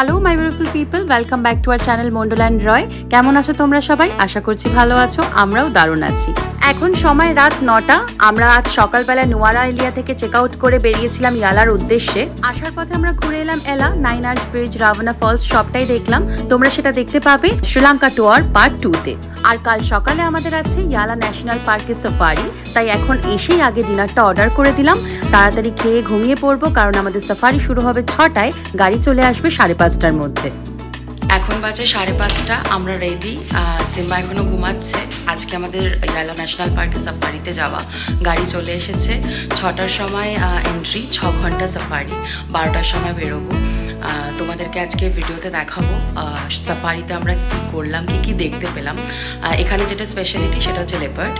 Hello my beautiful people, welcome back to our channel Mondal and Roy. কেমন আছো তোমরা সবাই? আশা করছি ভালো আছো, আমরাও দারুণ আছি। এখন সময় রাত 9টা। আমরা আজ সকালবেলা নোয়ারা এলিয়া থেকে চেক আউট করে বেরিয়েছিলাম ইয়ালার উদ্দেশ্যে। আসার পথে আমরা ঘুরে এলাম এলা, 9 আর্চ ব্রিজ, রাভানা ফলস, সবটাই দেখলাম। তোমরা সেটা দেখতে পাবে শ্রীলঙ্কা টুয়ার পার্ট 2-তে। আর কাল সকালে আমাদের আছে ইয়ালা ন্যাশনাল পার্কের সাফারি, তাই এখন এসেই আগে ডিনারটা অর্ডার করে দিলাম। তাড়াতাড়ি খেয়ে ঘুমিয়ে পড়বো, কারণ আমাদের সাফারি শুরু হবে 6টায়, গাড়ি চলে আসবে 5:30টার মধ্যে। এখন বাজে 5:30, আমরা রেডি। সিম্বা এখনো ঘুমাচ্ছে। আজকে আমাদের ইয়ালা ন্যাশনাল পার্কে সাফারিতে যাওয়া, গাড়ি চলে এসেছে। 6টার সময় এন্ট্রি, 6 ঘন্টা সাফারি, 12টার সময় বেরোবো। তোমাদেরকে আজকে ভিডিওতে দেখাবো সাফারিতে আমরা কী করলাম, কি দেখতে পেলাম। এখানে যেটা স্পেশালিটি সেটা হচ্ছে লেপার্ড।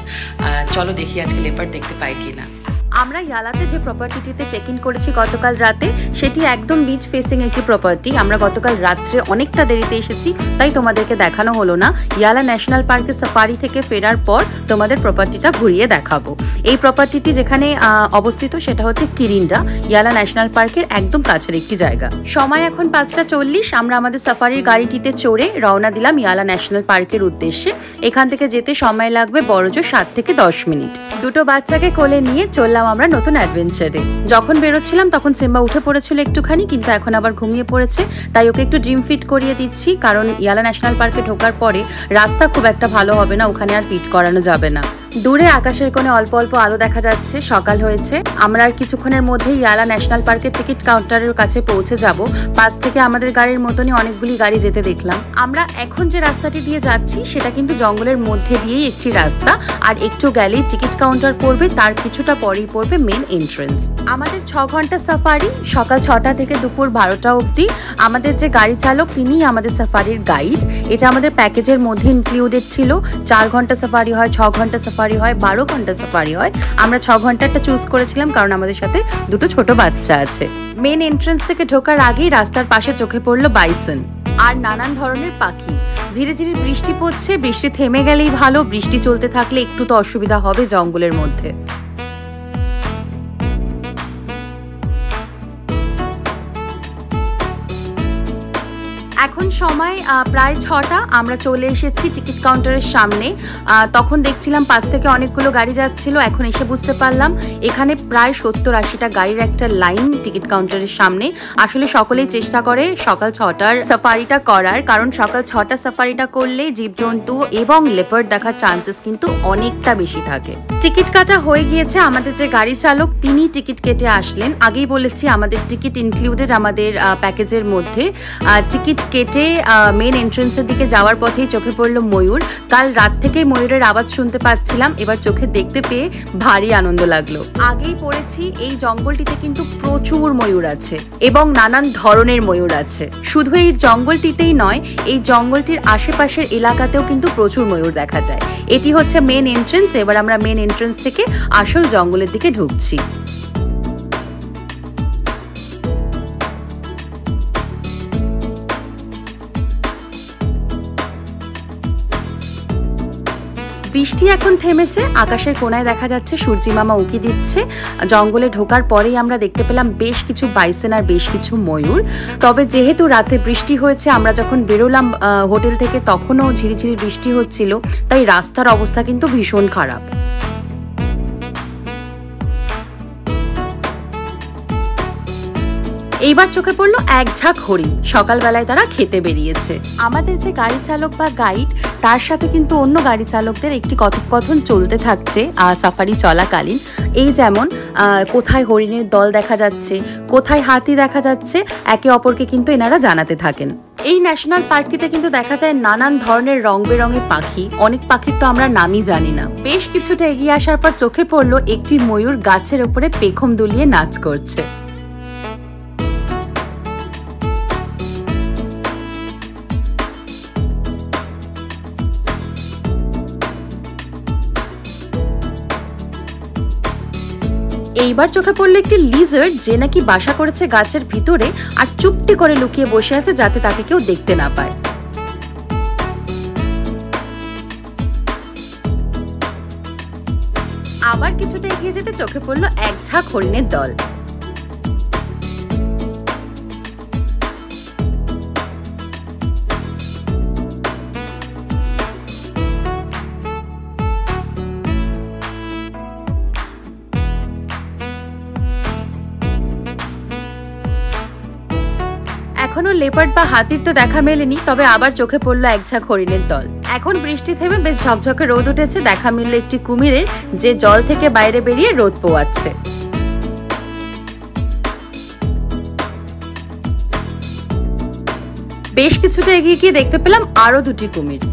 চলো দেখি আজকে লেপার্ড দেখতে পাই কি না। আমরা ইয়ালাতে যে প্রপার্টিটিতে চেক ইন করেছি গতকাল রাতে, সেটি একদম বিচ ফেসিং একটি প্রপার্টি। আমরা গতকাল রাত্রে অনেকটা দেরিতে এসেছি, তাই তোমাদেরকে দেখানো হলো না। ইয়ালা ন্যাশনাল পার্কের সাফারি থেকে ফেরার পর তোমাদের প্রপার্টিটা ঘুরিয়ে দেখাবো। এই প্রপার্টিটি যেখানে অবস্থিত সেটা হচ্ছে কিরিন্ডা, ইয়ালা ন্যাশনাল পার্কের একদম কাছের একটি জায়গা। সময় এখন 5:40। আমরা আমাদের সাফারির গাড়িটিতে চড়ে রওনা দিলাম ইয়ালা ন্যাশনাল পার্কের উদ্দেশ্যে। এখান থেকে যেতে সময় লাগবে বড়জোর 7 থেকে 10 মিনিট। দুটো বাচ্চাকে কোলে নিয়ে চললাম আমরা নতুন অ্যাডভেঞ্চারে। যখন বেরোচ্ছিলাম তখন সিম্বা উঠে পড়েছিল একটুখানি, কিন্তু এখন আবার ঘুমিয়ে পড়েছে, তাই ওকে একটু ড্রিম ফিট করিয়ে দিচ্ছি। কারণ ইয়ালা ন্যাশনাল পার্কে ঢোকার পরে রাস্তা খুব একটা ভালো হবে না, ওখানে আর ফিট করানো যাবে না। দূরে আকাশের কোণে অল্প অল্প আলো দেখা যাচ্ছে, সকাল হয়েছে। আমরা আর কিছুক্ষণের মধ্যেই ইয়ালা ন্যাশনাল পার্কের টিকিট কাউন্টারের কাছে পৌঁছে যাব। পাশ থেকে আমাদের গাড়ির মতনই অনেকগুলি গাড়ি যেতে দেখলাম। আমরা এখন যে রাস্তাটি দিয়ে যাচ্ছি সেটা কিন্তু জঙ্গলের মধ্যে দিয়েই একটি রাস্তা, আর একটু গেলেই টিকিট কাউন্টার পড়বে, তার কিছুটা পরেই পড়বে মেন এন্ট্রেন্স। আমাদের 6 ঘন্টা সাফারি, সকাল 6টা থেকে দুপুর 12টা অবধি। আমাদের যে গাড়ি চালক তিনিই আমাদের সাফারির গাইড। এটা আমাদের প্যাকেজের মধ্যে ইনক্লুডেড ছিল। 4 ঘন্টা সাফারি হয়, 6 ঘন্টা সাফারি হয়, 12 ঘন্টা সাফারি হয়। আমরা 6 ঘন্টাটা চুজ করেছিলাম কারণ আমাদের সাথে দুটো ছোট বাচ্চা আছে। মেন এন্ট্রেন্স থেকে ঢোকার আগেই রাস্তার পাশে চোখে পড়লো বাইসন আর নানান ধরনের পাখি। ধীরে ধীরে বৃষ্টি পড়ছে, বৃষ্টি থেমে গেলেই ভালো। বৃষ্টি চলতে থাকলে একটু তো অসুবিধা হবে জঙ্গলের মধ্যে। এখন সময় প্রায় 6টা। আমরা চলে এসেছি টিকিট কাউন্টারের সামনে। তখন দেখছিলাম পাশ থেকে অনেকগুলো গাড়ি যাচ্ছিল, এখন এসে বুঝতে পারলাম এখানে প্রায় 70-80টা গাড়ির একটা লাইন টিকিট কাউন্টারের সামনে। আসলে সকলেই চেষ্টা করে সকাল 6টার সাফারিটা করার, কারণ সকাল 6টা সাফারিটা করলে জীবজন্তু এবং লেপার্ড দেখার চান্সেস কিন্তু অনেকটা বেশি থাকে। টিকিট কাটা হয়ে গিয়েছে। আমাদের যে গাড়ি চালক তিনি টিকিট কেটে আসলেন। আগেই বলেছি আমাদের টিকিট ইনক্লুডেড আমাদের প্যাকেজের মধ্যে। টিকিট কেটে মেন এন্ট্রেন্সের দিকে যাওয়ার পথেই চোখে পড়লো ময়ূর। কাল রাত থেকেই ময়ূরের আওয়াজ শুনতে পাচ্ছিলাম, এবার চোখে দেখতে পেয়ে ভারী আনন্দ লাগলো। আগেই পড়েছি এই জঙ্গলটিতে কিন্তু প্রচুর ময়ূর আছে এবং নানান ধরনের ময়ূর আছে। শুধু এই জঙ্গলটিতেই নয়, এই জঙ্গলটির আশেপাশের এলাকাতেও কিন্তু প্রচুর ময়ূর দেখা যায়। এটি হচ্ছে মেন এন্ট্রেন্স। এবার আমরা মেন এন্ট্রেন্স থেকে আসল জঙ্গলের দিকে ঢুকছি। বৃষ্টি এখন থেমেছে, আকাশের কোণায় দেখা যাচ্ছে সূর্যি মামা উঁকি দিচ্ছে। জঙ্গলে ঢোকার পরেই আমরা দেখতে পেলাম বেশ কিছু বাইসন আর বেশ কিছু ময়ূর। তবে যেহেতু রাতে বৃষ্টি হয়েছে, আমরা যখন বেরোলাম হোটেল থেকে তখনও ঝিরিঝিরি বৃষ্টি হচ্ছিল, তাই রাস্তার অবস্থা কিন্তু ভীষণ খারাপ। এইবার চোখে পড়লো এক ঝাঁক হরিণ। সকালবেলায় তারা খেতে বেরিয়েছে। আমাদের যে গাড়ি চালক বা গাইড, তার সাথে কিন্তু অন্য গাড়ি চালকদের একটি কথোপকথন চলতে থাকছে সাফারি চলাকালীন। এই যেমন কোথায় হরিণের দল দেখা যাচ্ছে, কোথায় হাতি দেখা যাচ্ছে, একে অপরকে কিন্তু এনারা জানাতে থাকেন। এই ন্যাশনাল পার্কটিতে কিন্তু দেখা যায় নানান ধরনের রং বেরঙের পাখি। অনেক পাখির তো আমরা নামই জানি না। বেশ কিছুটা এগিয়ে আসার পর চোখে পড়লো একটি ময়ূর গাছের ওপরে পেখম দুলিয়ে নাচ করছে। এইবার চোখে পড়লো একটি লিজার্ড, যে নাকি বাসা করেছে গাছের ভিতরে আর চুপটি করে লুকিয়ে বসে আছে যাতে তাকে কেউ দেখতে না পায়। আবার কিছুটা এগিয়ে যেতে চোখে পড়লো এক ঝাঁক হরিণের দল। লেপার্ড বা হাতির তো দেখা মেলেনি, তবে আবার চোখে পড়লো এক ঝাঁক হরিণের দল। এখন বৃষ্টি থেমে বেশ ঝকঝকে রোদ উঠেছে, দেখা মিলল একটি কুমিরের যে জল থেকে বাইরে বেরিয়ে রোদ পোয়াচ্ছে। বেশ কিছুটা এগিয়ে গিয়ে দেখতে পেলাম আরো দুটি কুমির।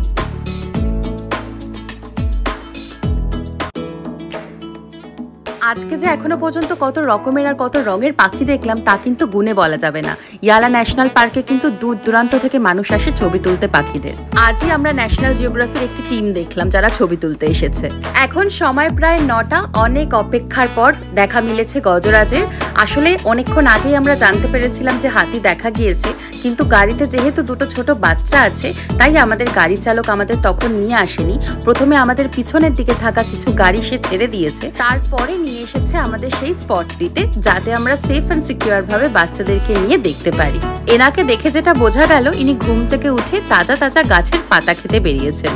আজকে যে এখনো পর্যন্ত কত রকমের আর কত রঙের পাখি দেখলাম তা কিন্তু গুণে বলা যাবে না। ইয়ালা ন্যাশনাল পার্কে কিন্তু দূর দূরান্ত থেকে মানুষ আসে ছবি তুলতে পাখিদের। আজই আমরা ন্যাশনাল জিওগ্রাফির একটি টিম দেখলাম যারা ছবি তুলতে এসেছে। এখন সময় প্রায় 9টা। অনেক অপেক্ষার পর দেখা মিলেছে গজরাজের। আসলে অনেকক্ষণ আগেই আমরা জানতে পেরেছিলাম যে হাতি দেখা গিয়েছে, কিন্তু গাড়িতে যেহেতু দুটো ছোট বাচ্চা আছে তাই আমাদের গাড়ি চালক আমাদের তখন নিয়ে আসেনি। প্রথমে আমাদের পিছনের দিকে থাকা কিছু গাড়ি সে ছেড়ে দিয়েছে, তারপরে নিয়ে এসেছে আমাদের সেই স্পটটিতে, যাতে আমরা সেফ এন্ড সিকিউর ভাবে বাচ্চাদেরকে নিয়ে দেখতে পারি। এনাকে দেখে যেটা বোঝা গেল, ইনি ঘুম থেকে উঠে তাজা তাজা গাছের পাতা খেতে বেরিয়েছেন।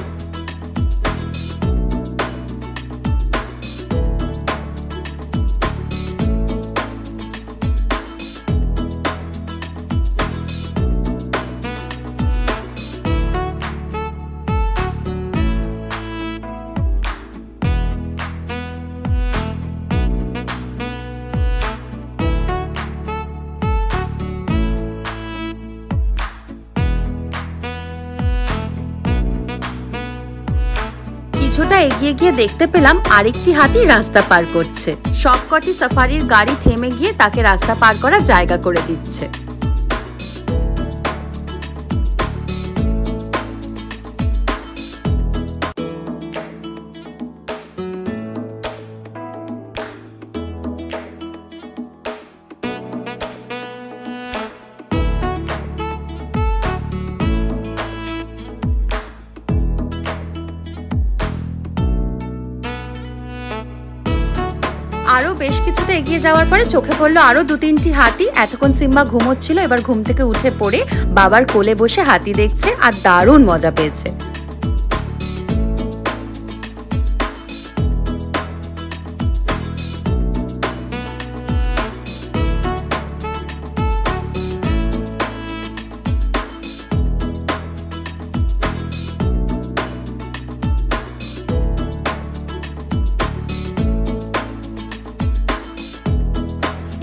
কিছুটা এগিয়ে গিয়ে দেখতে পেলাম আরেকটি হাতি রাস্তা পার করছে। সবকটি সাফারির গাড়ি থেমে গিয়ে তাকে রাস্তা পার করার জায়গা করে দিচ্ছে। আরো বেশ কিছুটা এগিয়ে যাওয়ার পরে চোখে পড়লো আরো 2-3টি হাতি। এতক্ষণ সিম্বা ঘুমোচ্ছিল, এবার ঘুম থেকে উঠে পড়ে বাবার কোলে বসে হাতি দেখছে আর দারুণ মজা পেয়েছে।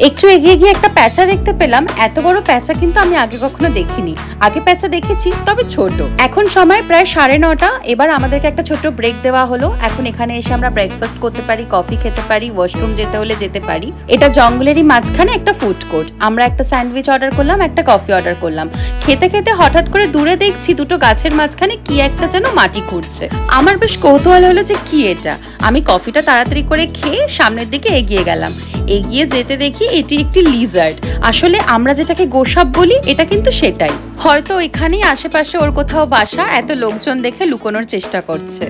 একটু এগিয়ে গিয়ে একটা প্যাঁচা দেখতে পেলাম। এত বড় প্যাঁচা কিন্তু আমি আগে কখনো দেখিনি। আগে প্যাঁচা দেখেছি, তবে ছোট। এখন সময় প্রায় 9:30। এবার আমাদেরকে একটা ছোট ব্রেক দেওয়া হলো। এখন এখানে এসে আমরা ব্রেকফাস্ট করতে পারি, কফি খেতে পারি, ওয়াশরুম যেতে হলে যেতে পারি। এটা জঙ্গলেরই মাঝখানে একটা ফুড কোর্ট। আমরা একটা স্যান্ডউইচ অর্ডার করলাম, একটা কফি অর্ডার করলাম। খেতে খেতে হঠাৎ করে দূরে দেখছি দুটো গাছের মাঝখানে কি একটা যেন মাটি খুঁড়ছে। আমার বেশ কৌতূহল হলো যে কি এটা। আমি কফিটা তাড়াতাড়ি করে খেয়ে সামনের দিকে এগিয়ে গেলাম। এগিয়ে যেতে দেখি এটি একটি লিজার্ড। আসলে আমরা যেটাকে গোসাপ বলি, এটা কিন্তু সেটাই। হয়তো এখানেই আশেপাশে ওর কোথাও বাসা। এত লোকজন দেখে লুকোনোর চেষ্টা করছে।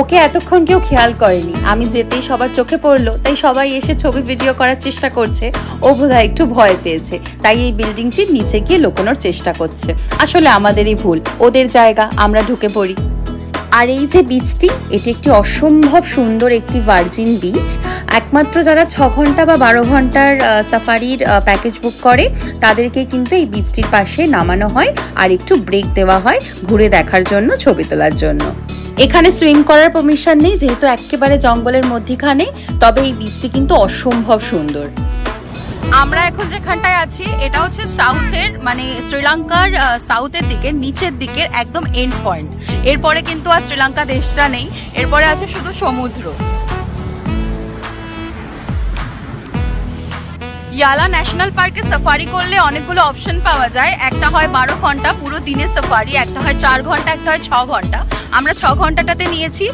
ওকে এতক্ষণ কেউ খেয়াল করেনি। আমি যেতেই সবার চোখে পড়লো, তাই সবাই এসে ছবি ভিডিও করার চেষ্টা করছে। ও বোধহয় একটু ভয় পেয়েছে, তাই এই বিল্ডিংটির নিচে গিয়ে লুকোনোর চেষ্টা করছে। আসলে আমাদেরই ভুল, ওদের জায়গা, আমরা ঢুকে পড়ি। আর এই যে বিচটি, এটি একটি অসম্ভব সুন্দর একটি ভার্জিন বিচ। একমাত্র যারা 6 ঘন্টা বা 12 ঘন্টার সাফারির প্যাকেজ বুক করে তাদেরকে কিন্তু এই বিচটির পাশে নামানো হয় আর একটু ব্রেক দেওয়া হয় ঘুরে দেখার জন্য, ছবি তোলার জন্য। এখানে সুইম করার পারমিশন নেই, যেহেতু একেবারে জঙ্গলের মধ্যখানে। তবে এই বিচটি কিন্তু অসম্ভব সুন্দর। আমরা এখন যেখানটায় আছি এটা হচ্ছে সাউথের, মানে শ্রীলঙ্কার সাউথের দিকে, নিচের দিকের একদম এন্ড পয়েন্ট। এরপরে কিন্তু আর শ্রীলঙ্কা দেশটা নেই, এরপরে আছে শুধু সমুদ্র। ইয়ালা ন্যাশনাল পার্কে সাফারি করলে অনেকগুলো অপশন পাওয়া যায়। একটা হয় 12 ঘন্টা পুরো দিনের সাফারি, একটা হয় 4 ঘন্টা, একটা হয় 6 ঘন্টা। আমরা 6 ঘন্টাটাতে নিয়েছি।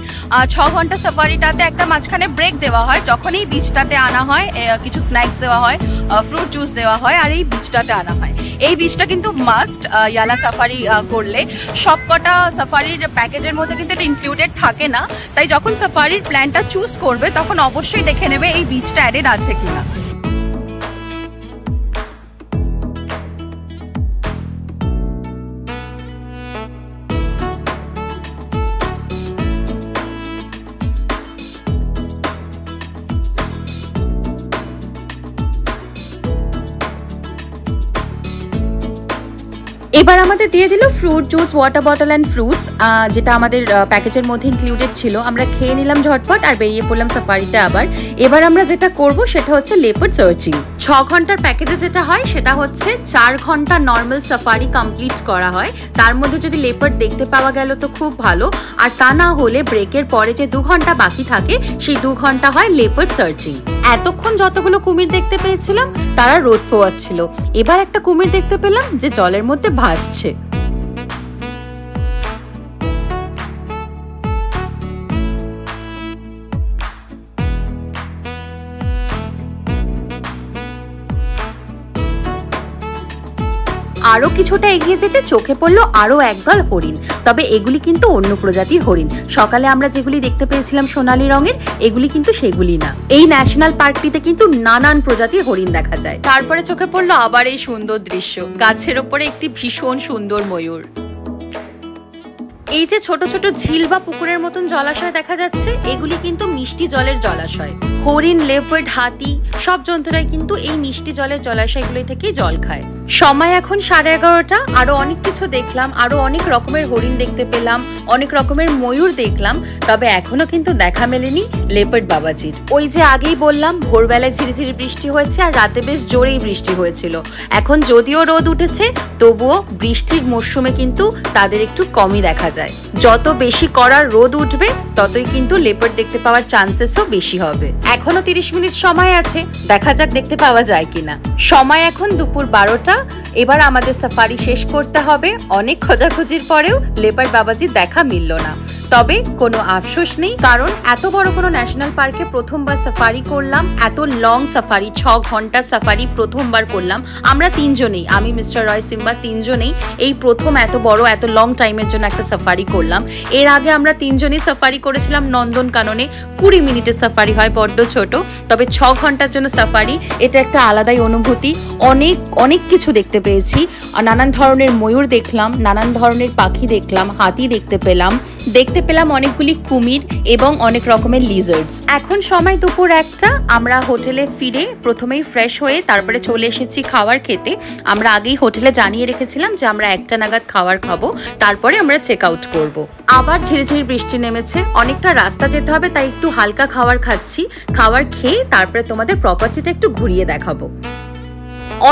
6 ঘন্টা সাফারিটাতে একটা মাঝখানে ব্রেক দেওয়া হয়, যখন এই বিচটাতে আনা হয় কিছু স্ন্যাক্স দেওয়া হয়, ফ্রুট জুস দেওয়া হয়, আর এই বিচটাতে আনা হয়। এই বিচটা কিন্তু মাস্ট ইয়ালা সাফারি করলে। সবকটা সাফারির প্যাকেজের মধ্যে কিন্তু এটা ইনক্লুডেড থাকে না, তাই যখন সাফারির প্ল্যানটা চুজ করবে তখন অবশ্যই দেখে নেবে এই বিচটা অ্যাডেড আছে কিনা। এবার আমাদের দিয়ে দিল fruit juice, water bottle and fruits, যেটা আমাদের প্যাকেজের মধ্যে ইনক্লুডেড ছিল। আমরা খেয়ে নিলাম ঝটপট আর বেরিয়ে পড়লাম সাফারিতে আবার। এবার আমরা যেটা করব সেটা হচ্ছে লেপার্ড সার্চিং। 6 ঘন্টার প্যাকেজে যেটা হয় সেটা হচ্ছে 4 ঘন্টা নর্মাল সাফারি কমপ্লিট করা হয়। তার মধ্যে যদি লেপার্ড দেখতে পাওয়া গেল তো খুব ভালো, আর তা না হলে ব্রেকের পরে যে 2 ঘন্টা বাকি থাকে সেই 2 ঘন্টা হয় লেপার্ড সার্চিং। এতক্ষণ যতগুলো কুমির দেখতে পেয়েছিলাম তারা রোদ পোয়াচ্ছিল। এবার একটা কুমির দেখতে পেলাম যে জলের মধ্যে ভাসছে। আরো কিছুটা এগিয়ে যেতে চোখে পড়লো আরো একদল হরিণ, তবে এগুলি কিন্তু অন্য প্রজাতির হরিণ। সকালে আমরা যেগুলি দেখতে পেয়েছিলাম সোনালী রঙের, এগুলি কিন্তু সেগুলি না। এই ন্যাশনাল পার্কটিতে কিন্তু নানান প্রজাতির হরিণ দেখা যায়। তারপরে চোখে পড়লো আবার এই সুন্দর দৃশ্য, গাছের ওপরে একটি ভীষণ সুন্দর ময়ূর। এই যে ছোট ছোট ঝিল বা পুকুরের মতন জলাশয় দেখা যাচ্ছে, এগুলি কিন্তু মিষ্টি জলের জলাশয়। হরিণ, লেপার্ড, হাতি সব জন্তুরাই কিন্তু এই মিষ্টি জলের জলাশয়গুলি থেকেই জল খায়। সময় এখন 11:30। আরো অনেক কিছু দেখলাম, আরো অনেক রকমের হরিণ দেখতে পেলাম, অনেক রকমের ময়ূর দেখলাম, তবে এখনো কিন্তু দেখা মেলেনি লেপার্ড বাবাজির। ওই যে আগেই বললাম ভোরবেলায় ঝিরিঝিরি বৃষ্টি হয়েছে আর রাতে বেশ জোরেই বৃষ্টি হয়েছিল। এখন যদিও রোদ উঠেছে তবুও বৃষ্টির মরশুমে কিন্তু তাদের একটু কমই দেখা যায়। যত বেশি কড়া রোদ উঠবে ততই কিন্তু লেপার্ড দেখতে পাওয়ার চান্সেসও বেশি হবে। এখনো 30 মিনিট সময় আছে, দেখা যাক দেখতে পাওয়া যায় কিনা। সময় এখন দুপুর 12টা। এবার আমাদের সাফারি শেষ করতে হবে। অনেক খোঁজাখুঁজির পরেও লেপার্ড বাবাজির দেখা মিলল না, তবে কোনো আফসোস নেই, কারণ এত বড় কোনো ন্যাশনাল পার্কে প্রথমবার সাফারি করলাম। এত লং সাফারি, 6 ঘন্টার সাফারি প্রথমবার করলাম আমরা তিনজনেই, আমি, মিস্টার রয়, সিম্বা তিনজনেই এই প্রথম এত বড় এত লং টাইমের জন্য একটা সাফারি করলাম। এর আগে আমরা তিনজনেই সাফারি করেছিলাম নন্দনকাননে, 20 মিনিটের সাফারি হয়, বড্ড ছোট। তবে 6 ঘন্টার জন্য সাফারি, এটা একটা আলাদাই অনুভূতি। অনেক অনেক কিছু দেখতে পেয়েছি, নানান ধরনের ময়ূর দেখলাম, নানান ধরনের পাখি দেখলাম, হাতি দেখতে পেলাম অনেকগুলি কুমির এবং অনেক রকমের লিজার্ডস। এখন সময় দুপুর 1টা। আমরা হোটেলে ফিরে প্রথমেই ফ্রেশ হয়ে তারপরে চলে এসেছি খাবার খেতে। আমরা আগেই হোটেলে জানিয়ে রেখেছিলাম যে আমরা 1টা নাগাদ খাবার খাবো, তারপরে আমরা চেক আউট করবো। আবার ঝিরিঝিরি বৃষ্টি নেমেছে, অনেকটা রাস্তা যেতে হবে, তাই একটু হালকা খাবার খাচ্ছি। খাবার খেয়ে তারপরে তোমাদের প্রপার্টিটা একটু ঘুরিয়ে দেখাবো।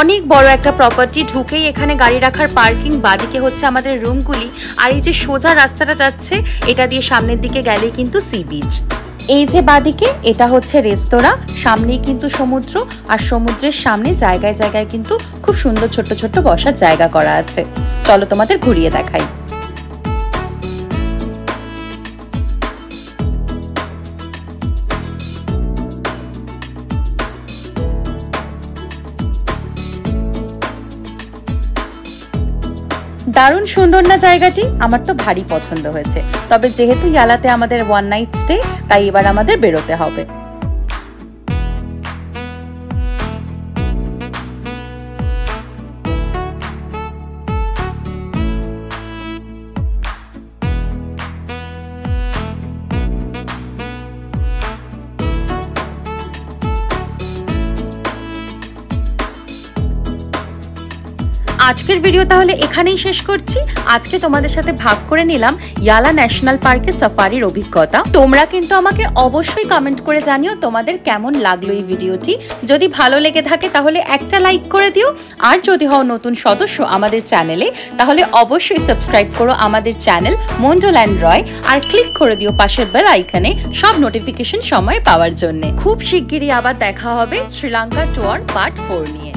অনেক বড় একটা প্রপার্টি, ঢুকেই এখানে গাড়ি রাখার পার্কিং, বাদিকে হচ্ছে আমাদের রুমগুলি, আর এই যে সোজা রাস্তাটা যাচ্ছে এটা দিয়ে সামনের দিকে গেলেই কিন্তু সি বিচ। এই যে বাদিকে এটা হচ্ছে রেস্তোরাঁ, সামনেই কিন্তু সমুদ্র, আর সমুদ্রের সামনে জায়গায় জায়গায় কিন্তু খুব সুন্দর ছোট্ট ছোট্ট বসার জায়গা করা আছে। চলো তোমাদের ঘুরিয়ে দেখাই। দারুণ সুন্দর না জায়গাটি? আমার তো ভারী পছন্দ হয়েছে। তবে যেহেতু ইয়ালাতে আমাদের 1 নাইট স্টে, তাই এবার আমাদের বেরোতে হবে। আজকের ভিডিও তাহলে এখানেই শেষ করছি। আজকে তোমাদের সাথে ভাগ করে নিলাম ইয়ালা ন্যাশনাল পার্কে সাফারির অভিজ্ঞতা। তোমরা কিন্তু আমাকে অবশ্যই কমেন্ট করে জানিও তোমাদের কেমন লাগলো এই ভিডিওটি। যদি ভালো লেগে থাকে তাহলে একটা লাইক করে দিও, আর যদি হও নতুন সদস্য আমাদের চ্যানেলে তাহলে অবশ্যই সাবস্ক্রাইব করো আমাদের চ্যানেল মন্ডোল্যান্ড রয়, আর ক্লিক করে দিও পাশের বেল আইকনে সব নোটিফিকেশন সময় পাওয়ার জন্য। খুব শিগগিরই আবার দেখা হবে শ্রীলঙ্কা ট্যুর পার্ট 4 নিয়ে।